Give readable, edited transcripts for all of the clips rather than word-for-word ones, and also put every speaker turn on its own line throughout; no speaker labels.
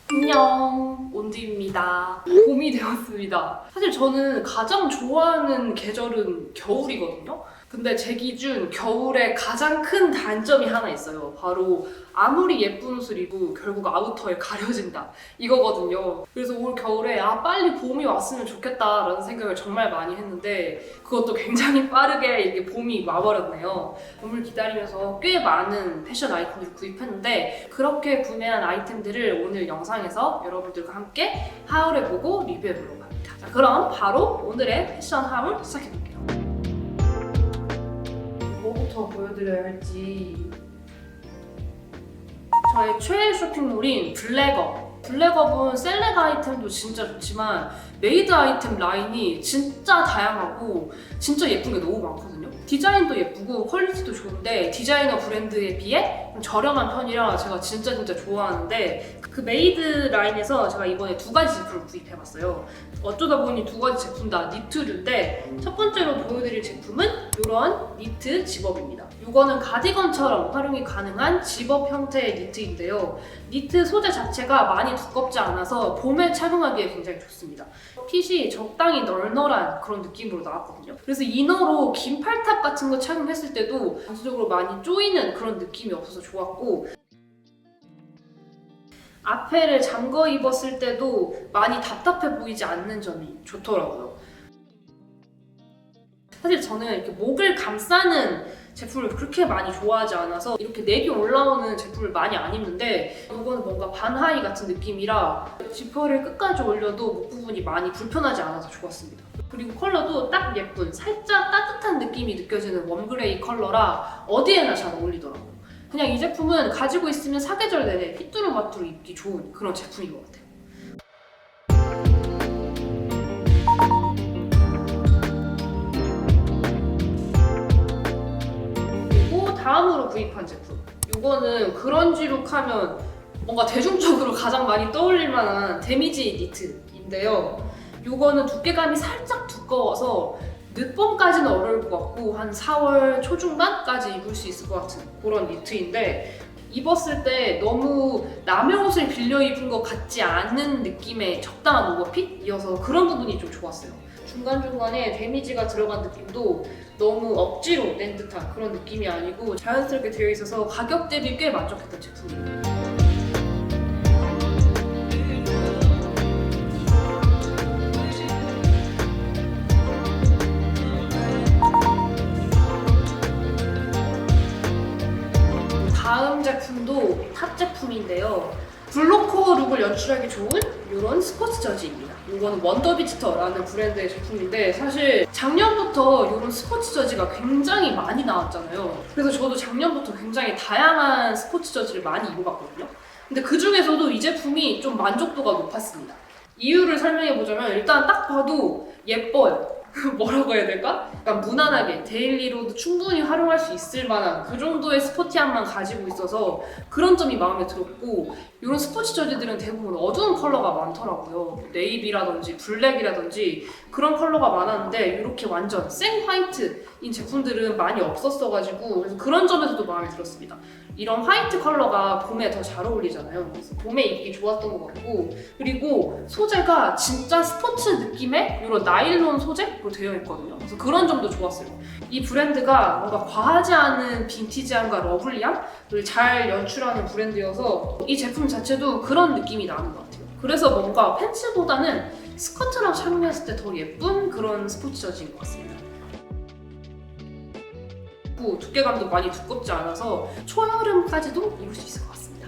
안녕, 온디입니다. 봄이 되었습니다. 사실 저는 가장 좋아하는 계절은 겨울이거든요. 근데 제 기준 겨울에 가장 큰 단점이 하나 있어요. 바로 아무리 예쁜 옷을 입어도 결국 아우터에 가려진다 이거거든요. 그래서 올 겨울에 빨리 봄이 왔으면 좋겠다라는 생각을 정말 많이 했는데 그것도 굉장히 빠르게 이게 봄이 와버렸네요. 봄을 기다리면서 꽤 많은 패션 아이템들을 구입했는데 그렇게 구매한 아이템들을 오늘 영상에서 여러분들과 함께 하울해보고 리뷰해보려고 합니다. 자, 그럼 바로 오늘의 패션 하울 시작해볼게요. 뭐부터 보여드려야 할지. 저의 최애 쇼핑몰인 블랙업. 블랙업은 셀렉 아이템도 진짜 좋지만 메이드 아이템 라인이 진짜 다양하고 진짜 예쁜 게 너무 많거든요. 디자인도 예쁘고 퀄리티도 좋은데 디자이너 브랜드에 비해 좀 저렴한 편이라 제가 진짜 좋아하는데 그 메이드 라인에서 제가 이번에 두 가지 제품을 구입해봤어요. 어쩌다 보니 두 가지 제품 다 니트류인데 첫 번째로 보여드릴 제품은 이런 니트 집업입니다. 이거는 가디건처럼 활용이 가능한 집업 형태의 니트인데요. 니트 소재 자체가 많이 두껍지 않아서 봄에 착용하기에 굉장히 좋습니다. 핏이 적당히 널널한 그런 느낌으로 나왔거든요. 그래서 이너로 긴 팔탑 같은 거 착용했을 때도 전체적으로 많이 조이는 그런 느낌이 없어서 좋았고 앞에를 잠궈 입었을 때도 많이 답답해 보이지 않는 점이 좋더라고요. 사실 저는 이렇게 목을 감싸는 제품을 그렇게 많이 좋아하지 않아서 이렇게 넥이 올라오는 제품을 많이 안 입는데 이거는 뭔가 반하이 같은 느낌이라 지퍼를 끝까지 올려도 목 부분이 많이 불편하지 않아서 좋았습니다. 그리고 컬러도 딱 예쁜 살짝 따뜻한 느낌이 느껴지는 웜그레이 컬러라 어디에나 잘 어울리더라고요. 그냥 이 제품은 가지고 있으면 사계절 내내 휘뚜루마뚜루 입기 좋은 그런 제품인 것 같아요. 그리고 다음으로 구입한 제품. 이거는 그런지 룩 하면 뭔가 대중적으로 가장 많이 떠올릴 만한 데미지 니트인데요. 이거는 두께감이 살짝 두꺼워서 늦봄까지는 어려울 것 같고 한 4월 초중반까지 입을 수 있을 것 같은 그런 니트인데 입었을 때 너무 남의 옷을 빌려 입은 것 같지 않은 느낌의 적당한 오버핏이어서 그런 부분이 좀 좋았어요. 중간중간에 데미지가 들어간 느낌도 너무 억지로 낸 듯한 그런 느낌이 아니고 자연스럽게 되어 있어서 가격 대비 꽤 만족했던 제품이에요. 다음 제품도 탑 제품인데요. 블로커 룩을 연출하기 좋은 이런 스포츠 저지입니다. 이거는 원더비스터라는 브랜드의 제품인데 사실 작년부터 이런 스포츠 저지가 굉장히 많이 나왔잖아요. 그래서 저도 작년부터 굉장히 다양한 스포츠 저지를 많이 입어봤거든요. 근데 그 중에서도 이 제품이 좀 만족도가 높았습니다. 이유를 설명해보자면 일단 딱 봐도 예뻐요. 뭐라고 해야 될까? 약간 무난하게 데일리로도 충분히 활용할 수 있을 만한 그 정도의 스포티함만 가지고 있어서 그런 점이 마음에 들었고 이런 스포츠 저지들은 대부분 어두운 컬러가 많더라고요. 네이비라든지 블랙이라든지 그런 컬러가 많았는데 이렇게 완전 생 화이트인 제품들은 많이 없었어가지고 그래서 그런 점에서도 마음에 들었습니다. 이런 화이트 컬러가 봄에 더 잘 어울리잖아요. 그래서 봄에 입기 좋았던 것 같고 그리고 소재가 진짜 스포츠 느낌의 이런 나일론 소재로 되어 있거든요. 그래서 그런 점도 좋았어요. 이 브랜드가 뭔가 과하지 않은 빈티지함과 러블리함을 잘 연출하는 브랜드여서 이 제품 자체도 그런 느낌이 나는 것 같아요. 그래서 뭔가 팬츠보다는 스커트랑 착용했을 때 더 예쁜 그런 스포츠 저지인 것 같습니다. 두께감도 많이 두껍지 않아서 초여름까지도 입을 수 있을 것 같습니다.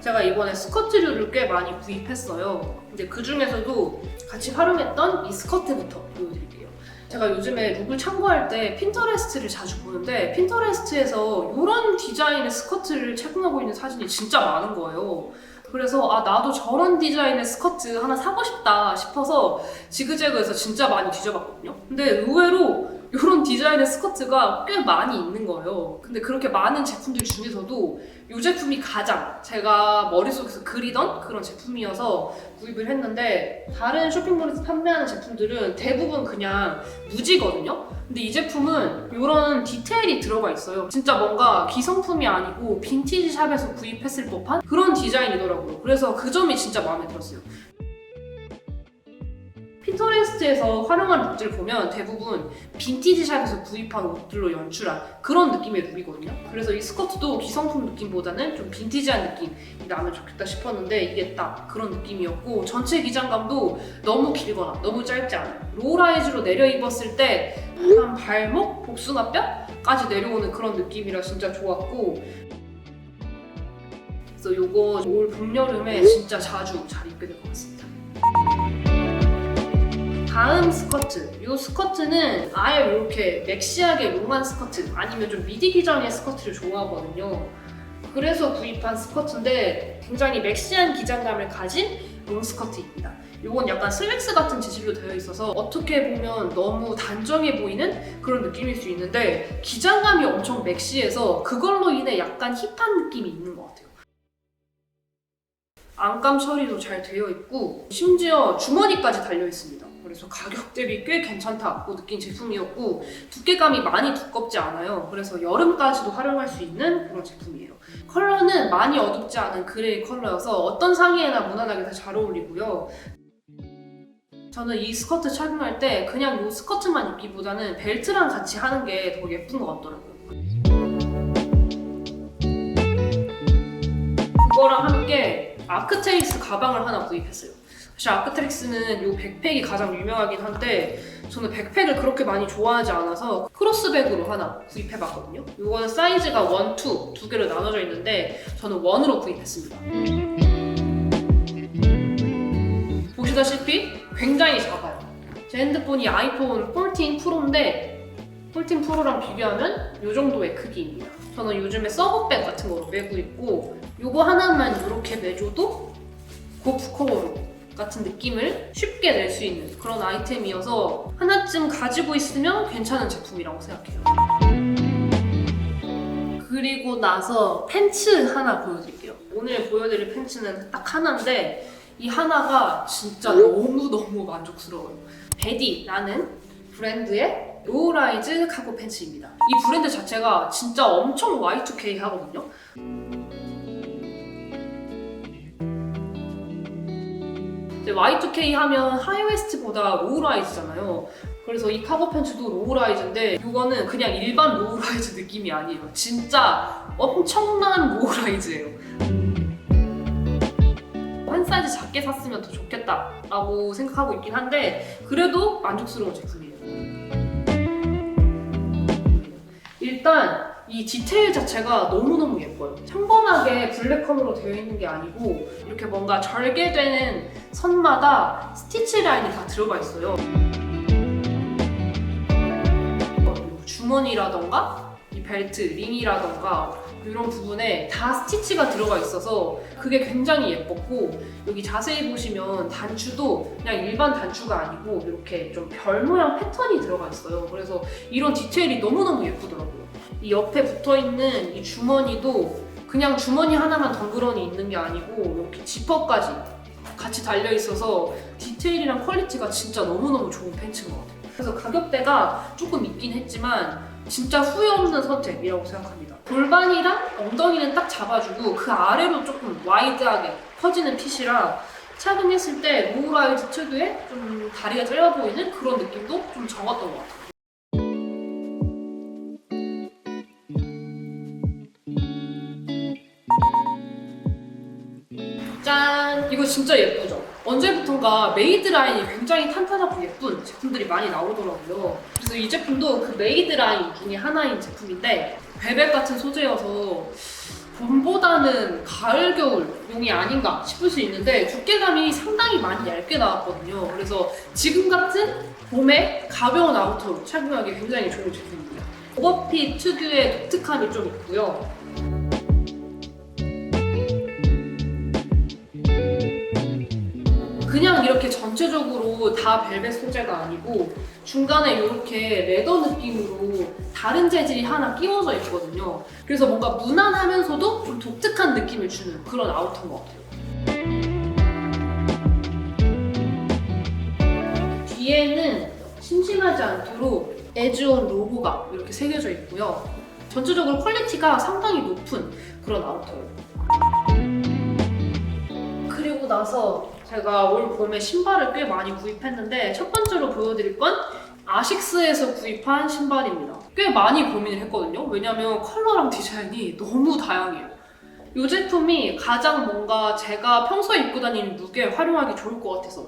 제가 이번에 스커트류를 꽤 많이 구입했어요. 근데 그 중에서도 같이 활용했던 이 스커트부터 보여드릴게요. 제가 요즘에 룩을 참고할 때 핀터레스트를 자주 보는데 핀터레스트에서 이런 디자인의 스커트를 착용하고 있는 사진이 진짜 많은 거예요. 그래서 나도 저런 디자인의 스커트 하나 사고 싶다 싶어서 지그재그에서 진짜 많이 뒤져봤거든요. 근데 의외로 이런 디자인의 스커트가 꽤 많이 있는 거예요. 근데 그렇게 많은 제품들 중에서도 이 제품이 가장 제가 머릿속에서 그리던 그런 제품이어서 구입을 했는데, 다른 쇼핑몰에서 판매하는 제품들은 대부분 그냥 무지거든요. 근데 이 제품은 이런 디테일이 들어가 있어요. 진짜 뭔가 기성품이 아니고 빈티지 샵에서 구입했을 법한 그런 디자인이더라고요. 그래서 그 점이 진짜 마음에 들었어요. 핀터레스트에서 활용한 룩들 보면 대부분 빈티지 샵에서 구입한 옷들로 연출한 그런 느낌의 룩이거든요. 그래서 이 스커트도 기성품 느낌보다는 좀 빈티지한 느낌이 나면 좋겠다 싶었는데 이게 딱 그런 느낌이었고, 전체 기장감도 너무 길거나 너무 짧지 않아요. 로우라이즈로 내려 입었을 때 한 발목, 복숭아뼈까지 내려오는 그런 느낌이라 진짜 좋았고, 그래서 요거 올 봄, 여름에 진짜 자주 잘 입게 될 것 같습니다. 다음 스커트. 이 스커트는 아예 이렇게 맥시하게 롱한 스커트 아니면 좀 미디 기장의 스커트를 좋아하거든요. 그래서 구입한 스커트인데 굉장히 맥시한 기장감을 가진 롱 스커트입니다. 이건 약간 슬랙스 같은 재질로 되어 있어서 어떻게 보면 너무 단정해 보이는 그런 느낌일 수 있는데, 기장감이 엄청 맥시해서 그걸로 인해 약간 힙한 느낌이 있는 것 같아요. 안감 처리도 잘 되어 있고 심지어 주머니까지 달려 있습니다. 그래서 가격 대비 꽤 괜찮다고 느낀 제품이었고, 두께감이 많이 두껍지 않아요. 그래서 여름까지도 활용할 수 있는 그런 제품이에요. 컬러는 많이 어둡지 않은 그레이 컬러여서 어떤 상의에나 무난하게 다 잘 어울리고요. 저는 이 스커트 착용할 때 그냥 이 스커트만 입기보다는 벨트랑 같이 하는 게 더 예쁜 것 같더라고요. 그거랑 함께 아크테릭스 가방을 하나 구입했어요. 사실 아크테릭스는 이 백팩이 가장 유명하긴 한데 저는 백팩을 그렇게 많이 좋아하지 않아서 크로스백으로 하나 구입해봤거든요. 이거는 사이즈가 1, 2 두 개로 나눠져 있는데 저는 1으로 구입했습니다. 보시다시피 굉장히 작아요. 제 핸드폰이 아이폰 14 프로인데 14 프로랑 비교하면 이 정도의 크기입니다. 저는 요즘에 서브백 같은 거로 메고 있고, 이거 하나만 이렇게 매줘도 고프코어로 같은 느낌을 쉽게 낼 수 있는 그런 아이템이어서 하나쯤 가지고 있으면 괜찮은 제품이라고 생각해요. 그리고 나서 팬츠 하나 보여드릴게요. 오늘 보여드릴 팬츠는 딱 하나인데 이 하나가 진짜 너무너무 만족스러워요. 베디라는 브랜드의 로우라이즈 카고 팬츠입니다. 이 브랜드 자체가 진짜 엄청 Y2K 하거든요. Y2K 하면 하이웨스트보다 로우라이즈잖아요. 그래서 이 카고 팬츠도 로우라이즈인데 이거는 그냥 일반 로우라이즈 느낌이 아니에요. 진짜 엄청난 로우라이즈예요. 한 사이즈 작게 샀으면 더 좋겠다라고 생각하고 있긴 한데 그래도 만족스러운 제품이에요. 일단 이 디테일 자체가 너무너무 예뻐요. 평범하게 블랙컬러로 되어 있는 게 아니고 이렇게 뭔가 절개되는 선마다 스티치 라인이 다 들어가 있어요. 주머니라던가 이 벨트, 링이라던가 이런 부분에 다 스티치가 들어가 있어서 그게 굉장히 예뻤고, 여기 자세히 보시면 단추도 그냥 일반 단추가 아니고 이렇게 좀 별 모양 패턴이 들어가 있어요. 그래서 이런 디테일이 너무너무 예쁘더라고요. 이 옆에 붙어있는 이 주머니도 그냥 주머니 하나만 덩그러니 있는 게 아니고 이렇게 지퍼까지 같이 달려있어서 디테일이랑 퀄리티가 진짜 너무너무 좋은 팬츠인 것 같아요. 그래서 가격대가 조금 있긴 했지만 진짜 후회 없는 선택이라고 생각합니다. 골반이랑 엉덩이는 딱 잡아주고 그 아래로 조금 와이드하게 퍼지는 핏이라 착용했을 때 로우라이즈 특유의 좀 다리가 짧아 보이는 그런 느낌도 좀 적었던 것 같아요. 짠! 이거 진짜 예쁘죠? 언제부턴가 메이드 라인이 굉장히 탄탄하고 예쁜 제품들이 많이 나오더라고요. 그래서 이 제품도 그 메이드 라인 중에 하나인 제품인데 벨벳 같은 소재여서 봄보다는 가을, 겨울용이 아닌가 싶을 수 있는데 두께감이 상당히 많이 얇게 나왔거든요. 그래서 지금 같은 봄에 가벼운 아우터로 착용하기 굉장히 좋은 제품입니다. 오버핏 특유의 독특함이 좀 있고요. 그냥 이렇게 전체적으로 다 벨벳 소재가 아니고 중간에 이렇게 레더 느낌으로 다른 재질이 하나 끼워져 있거든요. 그래서 뭔가 무난하면서도 좀 독특한 느낌을 주는 그런 아우터인 것 같아요. 뒤에는 심심하지 않도록 에즈온 로고가 이렇게 새겨져 있고요. 전체적으로 퀄리티가 상당히 높은 그런 아우터예요. 그리고 나서 제가 올 봄에 신발을 꽤 많이 구입했는데 첫 번째로 보여드릴 건 아식스에서 구입한 신발입니다. 꽤 많이 고민을 했거든요. 왜냐면 컬러랑 디자인이 너무 다양해요. 이 제품이 가장 뭔가 제가 평소에 입고 다니는 룩에 활용하기 좋을 것 같아서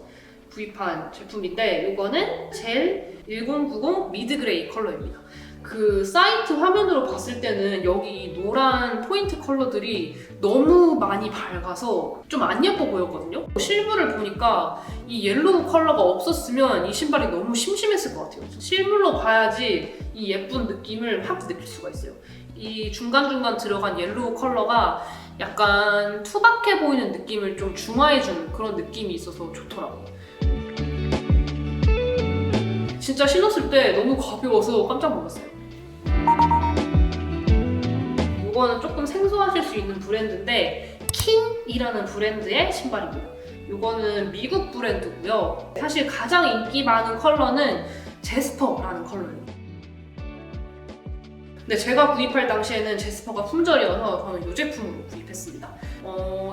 구입한 제품인데 이거는 젤 1090 미드그레이 컬러입니다. 그 사이트 화면으로 봤을 때는 여기 노란 포인트 컬러들이 너무 많이 밝아서 좀 안 예뻐 보였거든요. 실물을 보니까 이 옐로우 컬러가 없었으면 이 신발이 너무 심심했을 것 같아요. 실물로 봐야지 이 예쁜 느낌을 확 느낄 수가 있어요. 이 중간중간 들어간 옐로우 컬러가 약간 투박해 보이는 느낌을 좀 중화해주는 그런 느낌이 있어서 좋더라고요. 진짜 신었을 때 너무 가벼워서 깜짝 놀랐어요. 이거는 조금 생소하실 수 있는 브랜드인데 킹이라는 브랜드의 신발입니다. 이거는 미국 브랜드고요. 사실 가장 인기 많은 컬러는 제스퍼라는 컬러예요. 근데 제가 구입할 당시에는 제스퍼가 품절이어서 저는 이 제품으로 구입했습니다.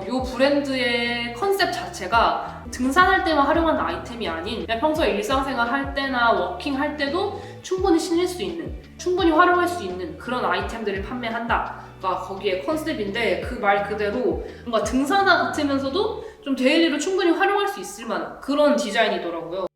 이 브랜드의 컨셉 자체가 등산할 때만 활용하는 아이템이 아닌 그냥 평소에 일상생활 할 때나 워킹 할 때도 충분히 신을 수 있는, 충분히 활용할 수 있는 그런 아이템들을 판매한다가 거기에 컨셉인데 그 말 그대로 뭔가 등산화 같으면서도 좀 데일리로 충분히 활용할 수 있을 만한 그런 디자인이더라고요.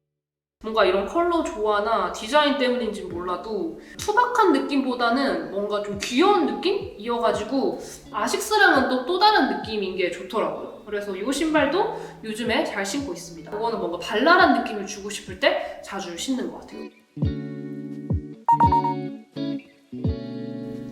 뭔가 이런 컬러 조화나 디자인 때문인지 몰라도 투박한 느낌보다는 뭔가 좀 귀여운 느낌이어가지고 아식스랑은 또 다른 느낌인 게 좋더라고요. 그래서 이 신발도 요즘에 잘 신고 있습니다. 이거는 뭔가 발랄한 느낌을 주고 싶을 때 자주 신는 것 같아요.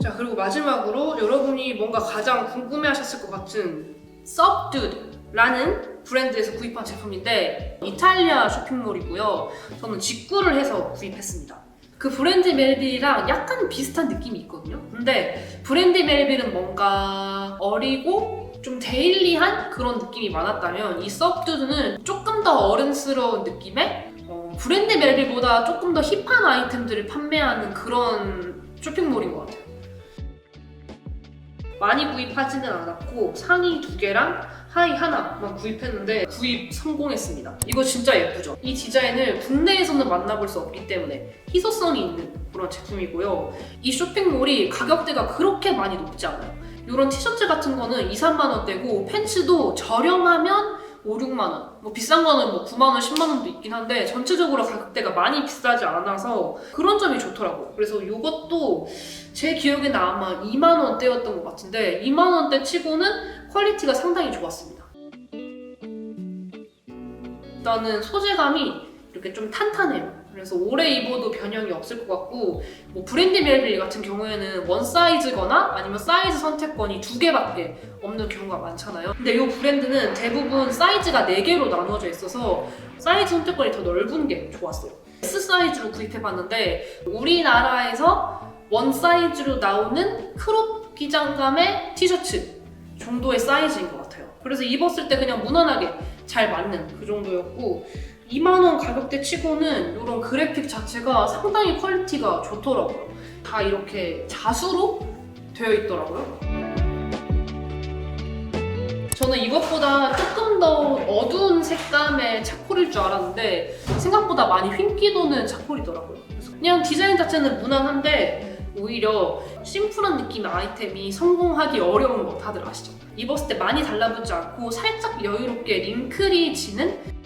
자, 그리고 마지막으로 여러분이 뭔가 가장 궁금해하셨을 것 같은 Subdued라는 브랜드에서 구입한 제품인데 이탈리아 쇼핑몰이고요. 저는 직구를 해서 구입했습니다. 그 브랜드 멜빌이랑 약간 비슷한 느낌이 있거든요. 근데 브랜드 멜빌은 뭔가 어리고 좀 데일리한 그런 느낌이 많았다면 이 Subdued는 조금 더 어른스러운 느낌의 브랜드 멜빌보다 조금 더 힙한 아이템들을 판매하는 그런 쇼핑몰인 것 같아요. 많이 구입하지는 않았고 상의 2개랑 하의 하나만 구입했는데 구입 성공했습니다. 이거 진짜 예쁘죠? 이 디자인을 국내에서는 만나볼 수 없기 때문에 희소성이 있는 그런 제품이고요. 이 쇼핑몰이 가격대가 그렇게 많이 높지 않아요. 이런 티셔츠 같은 거는 2, 3만 원대고 팬츠도 저렴하면 5, 6만 원. 뭐 비싼 거는 뭐 9만 원, 10만 원도 있긴 한데 전체적으로 가격대가 많이 비싸지 않아서 그런 점이 좋더라고요. 그래서 이것도 제 기억에는 아마 2만 원대였던 것 같은데 2만 원대 치고는 퀄리티가 상당히 좋았습니다. 일단은 소재감이 이렇게 좀 탄탄해요. 그래서 오래 입어도 변형이 없을 것 같고 뭐 브랜드 멜빌 같은 경우에는 원 사이즈거나 아니면 사이즈 선택권이 2개밖에 없는 경우가 많잖아요. 근데 이 브랜드는 대부분 사이즈가 4개로 나누어져 있어서 사이즈 선택권이 더 넓은 게 좋았어요. S 사이즈로 구입해봤는데 우리나라에서 원 사이즈로 나오는 크롭 기장감의 티셔츠 정도의 사이즈인 것 같아요. 그래서 입었을 때 그냥 무난하게 잘 맞는 그 정도였고 2만 원 가격대 치고는 이런 그래픽 자체가 상당히 퀄리티가 좋더라고요. 다 이렇게 자수로 되어 있더라고요. 저는 이것보다 조금 더 어두운 색감의 차콜일 줄 알았는데 생각보다 많이 흰기 도는 차콜이더라고요. 그래서 그냥 디자인 자체는 무난한데 오히려 심플한 느낌의 아이템이 성공하기 어려운 거 다들 아시죠? 입었을 때 많이 달라붙지 않고 살짝 여유롭게 링클이 지는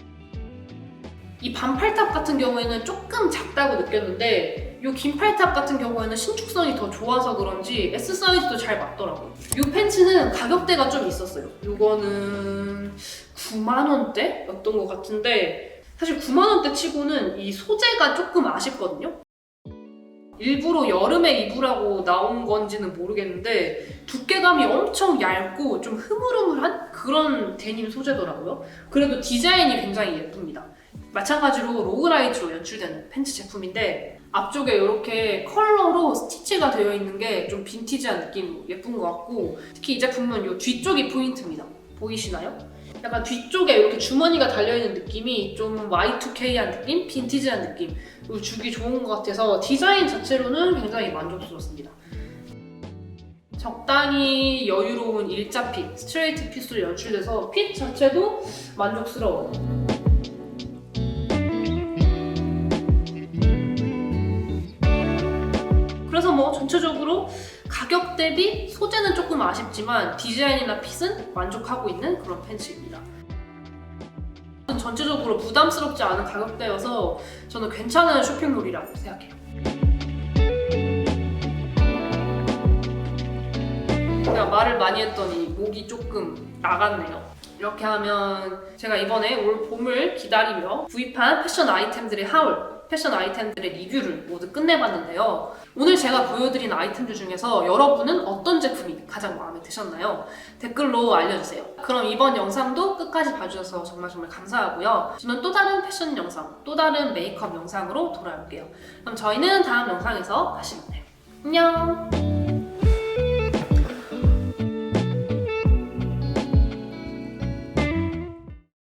이 반팔탑 같은 경우에는 조금 작다고 느꼈는데 이 긴 팔탑 같은 경우에는 신축성이 더 좋아서 그런지 S 사이즈도 잘 맞더라고요. 이 팬츠는 가격대가 좀 있었어요. 이거는 9만 원대였던 것 같은데 사실 9만 원대 치고는 이 소재가 조금 아쉽거든요. 일부러 여름에 입으라고 나온 건지는 모르겠는데 두께감이 엄청 얇고 좀 흐물흐물한 그런 데님 소재더라고요. 그래도 디자인이 굉장히 예쁩니다. 마찬가지로 로그라이트로 연출되는 팬츠 제품인데 앞쪽에 이렇게 컬러로 스티치가 되어 있는 게 좀 빈티지한 느낌 예쁜 것 같고, 특히 이 제품은 이 뒤쪽이 포인트입니다. 보이시나요? 약간 뒤쪽에 이렇게 주머니가 달려있는 느낌이 좀 Y2K한 느낌? 빈티지한 느낌 주기 좋은 것 같아서 디자인 자체로는 굉장히 만족스럽습니다. 적당히 여유로운 일자 핏, 스트레이트 핏으로 연출돼서 핏 자체도 만족스러워요. 그래서 뭐 전체적으로 가격 대비 소재는 조금 아쉽지만 디자인이나 핏은 만족하고 있는 그런 팬츠입니다. 전체적으로 부담스럽지 않은 가격대여서 저는 괜찮은 쇼핑몰이라고 생각해요. 제가 말을 많이 했더니 목이 조금 나갔네요. 이렇게 하면 제가 이번에 올 봄을 기다리며 구입한 패션 아이템들의 하울, 패션 아이템들의 리뷰를 모두 끝내봤는데요. 오늘 제가 보여드린 아이템들 중에서 여러분은 어떤 제품이 가장 마음에 드셨나요? 댓글로 알려주세요. 그럼 이번 영상도 끝까지 봐주셔서 정말 감사하고요. 저는 또 다른 패션 영상, 또 다른 메이크업 영상으로 돌아올게요. 그럼 저희는 다음 영상에서 다시 만나요. 안녕!